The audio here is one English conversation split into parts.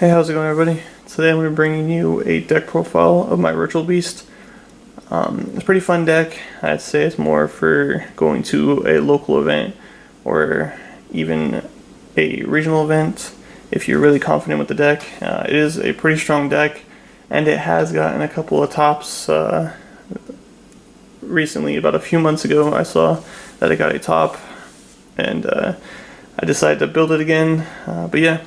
Hey, how's it going, everybody? Today I'm going to be bringing you a deck profile of my Ritual Beast. It's a pretty fun deck. I'd say it's more for going to a local event or even a regional event if you're really confident with the deck. It is a pretty strong deck, and it has gotten a couple of tops recently. About a few months ago I saw that it got a top, and I decided to build it again. But yeah,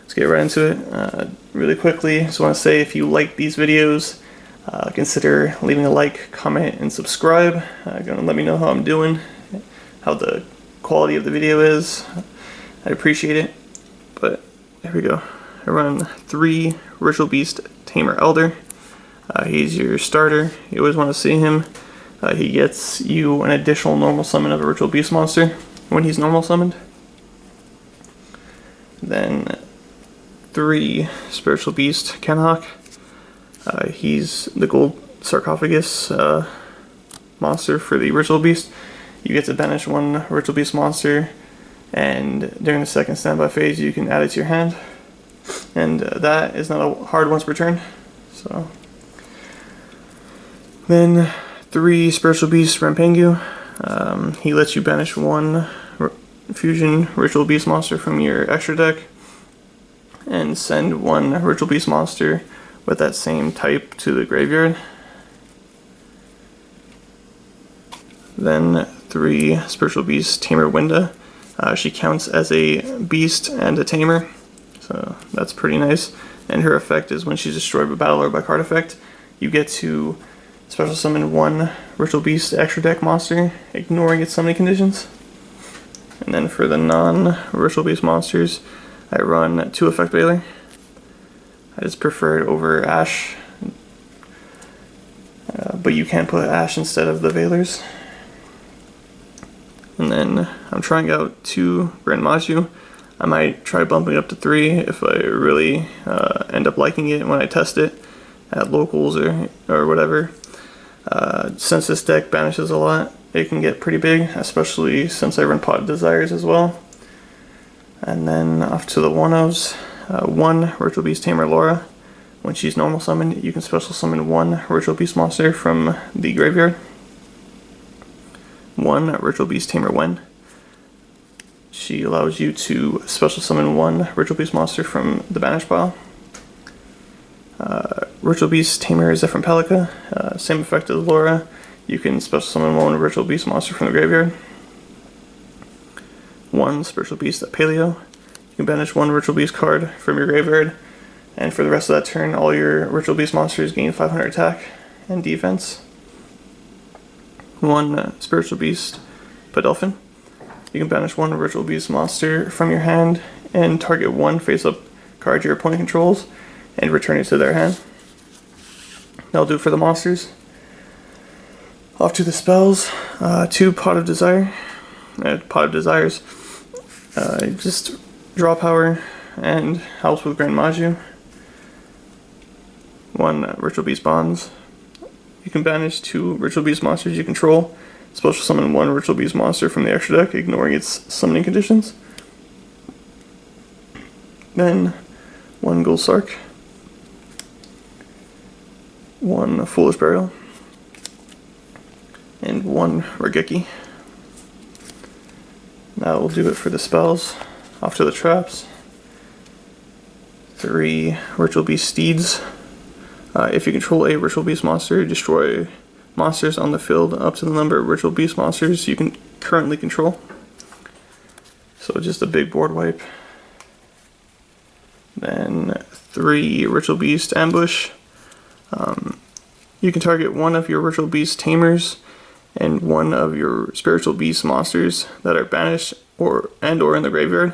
let's get right into it. Really quickly, just want to say, if you like these videos, consider leaving a like, comment, and subscribe. Gonna let me know how I'm doing, how the quality of the video is. I appreciate it. But here we go. I run 3 Ritual Beast Tamer Elder. He's your starter. You always want to see him. He gets you an additional normal summon of a Ritual Beast monster when he's normal summoned. Then 3 Spiritual Beast Cannahawk. He's the gold sarcophagus monster for the Ritual Beast. You get to banish 1 Ritual Beast monster, and during the second standby phase you can add it to your hand. And that is not a hard once per turn. So then 3 Spiritual Beast Rampengu. He lets you banish 1 fusion Ritual Beast monster from your extra deck and send 1 Ritual Beast monster with that same type to the graveyard. Then 3 Spiritual Beast Tamer Winda. She counts as a beast and a tamer, so that's pretty nice. And her effect is when she's destroyed by battle or by card effect, you get to special summon 1 Ritual Beast extra deck monster, ignoring its summoning conditions. And then for the non-Ritual Beast monsters, I run 2 Effect Veiler. I just prefer it over Ash, but you can put Ash instead of the Veilers. And then I'm trying out 2 Gren maju. I might try bumping up to 3 if I really end up liking it when I test it at locals or whatever. Since this deck banishes a lot, it can get pretty big, especially since I run Pot of Desires as well. And then off to the 1-ofs. 1 Ritual Beast Tamer Lara. When she's normal summoned, you can special summon 1 Ritual Beast monster from the graveyard. 1 Ritual Beast Tamer Wynn. She allows you to special summon 1 Ritual Beast monster from the banish pile. Ritual Beast Tamer Zeframpilica. Same effect as Lara. You can special summon 1 Ritual Beast monster from the graveyard. 1 Spiritual Beast Apelio. You can banish 1 Ritual Beast card from your graveyard, and for the rest of that turn, all your Ritual Beast monsters gain 500 attack and defense. 1 Spiritual Beast Pettlephin. You can banish 1 Ritual Beast monster from your hand and target 1 face-up card your opponent controls and return it to their hand. That'll do it for the monsters. Off to the spells. 2 Pot of Desire. Pot of Desires. Just draw power and helps with Gren maju. 1 Ritual Beast Bonds. You can banish 2 Ritual Beast monsters you control. Special summon 1 Ritual Beast monster from the extra deck, ignoring its summoning conditions. Then 1 Gold Sark. 1 Foolish Burial. And 1 Raigeki. That will do it for the spells. Off to the traps. 3 Ritual Beast Steeds. If you control a Ritual Beast monster, destroy monsters on the field up to the number of Ritual Beast monsters you can currently control. So just a big board wipe. Then 3 Ritual Beast Ambush. You can target 1 of your Ritual Beast Tamers and 1 of your Spiritual Beast monsters that are banished or in the graveyard.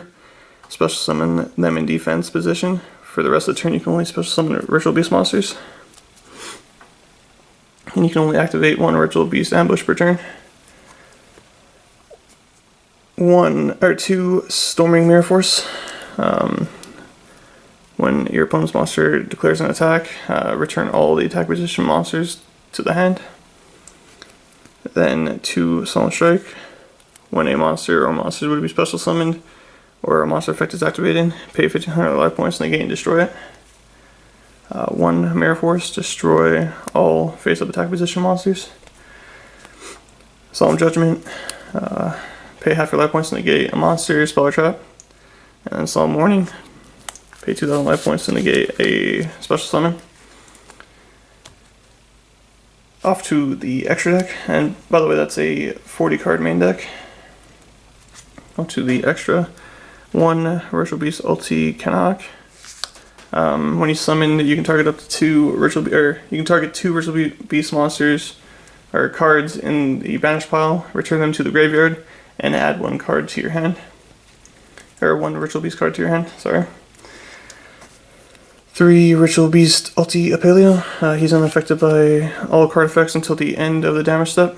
Special summon them in defense position. For the rest of the turn, you can only special summon Ritual Beast monsters. And you can only activate 1 Ritual Beast Ambush per turn. 2 Storming Mirror Force. When your opponent's monster declares an attack, return all the attack position monsters to the hand. Then 2 Solemn Strike. When a monster or monsters would be special summoned, or a monster effect is activated, pay 1500 life points, negate and destroy it. 1 Mirror Force, destroy all face-up attack position monsters. Solemn Judgment, pay half your life points to negate a monster, spell, or trap. And then Solemn Warning, pay 2000 life points to negate a special summon. Off to the extra deck, and by the way, that's a 40 card main deck. Off to the extra. 1 Ritual Beast ulti-Cannahawk. When you summon, you can target up to 2 you can target 2 Ritual Beast monsters or cards in the banished pile, return them to the graveyard, and add 1 card to your hand. Or 1 Ritual Beast card to your hand, sorry. 3 Ritual Beast ulti-Apelio. He's unaffected by all card effects until the end of the damage step.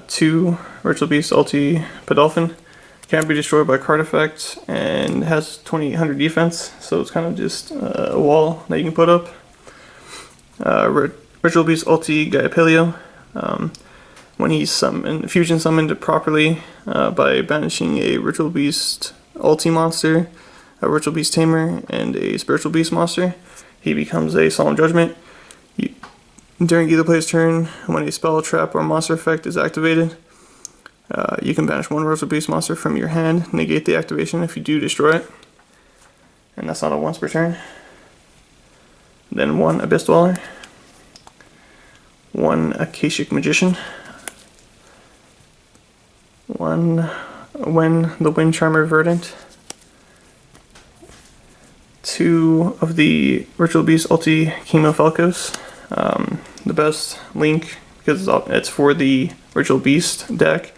2 Ritual Beast ulti-Pettlephin. Can't be destroyed by card effect and has 2800 defense, so it's kind of just a wall that you can put up. Ritual Beast ulti-Gaiapelio. When he's fusion summoned properly by banishing a Ritual Beast ulti monster, a Ritual Beast tamer, and a Spiritual Beast monster, he becomes a Solemn Judgment. During either player's turn, when a spell, trap, or monster effect is activated, you can banish 1 Ritual Beast monster from your hand, negate the activation if you do destroy it. And that's not a once per turn. Then 1 Abyss Dweller, 1 Akashic Magician, 1 Wynn, the Wind Charmer Verdant, 2 of the Ritual Beast ulti-Kimunfalcos. The best link, because it's for the Ritual Beast deck.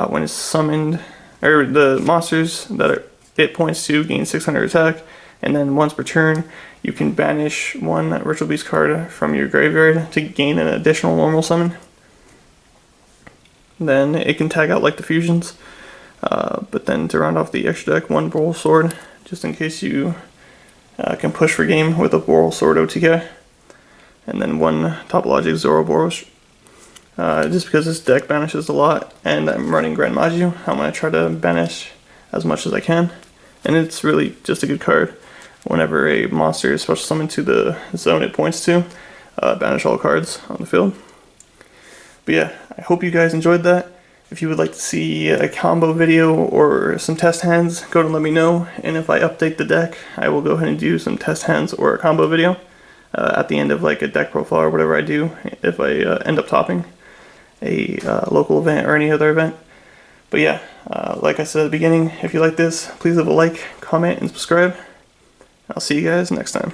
When it's summoned, or the monsters that it points to gain 600 attack, and then once per turn, you can banish 1 Ritual Beast card from your graveyard to gain an additional normal summon. Then it can tag out like the fusions, but then to round off the extra deck, 1 Borrelsword, just in case you can push for game with a Borrelsword OTK. And then 1 Topologic zeroboros. Just because this deck banishes a lot, and I'm running Gren maju, I'm going to try to banish as much as I can. And it's really just a good card. Whenever a monster is special summoned to the zone it points to, banish all cards on the field. But yeah, I hope you guys enjoyed that. If you would like to see a combo video or some test hands, go and let me know. And if I update the deck, I will go ahead and do some test hands or a combo video at the end of like a deck profile or whatever I do, if I end up topping a local event or any other event. But yeah, like I said at the beginning, if you like this, please leave a like, comment, and subscribe. I'll see you guys next time.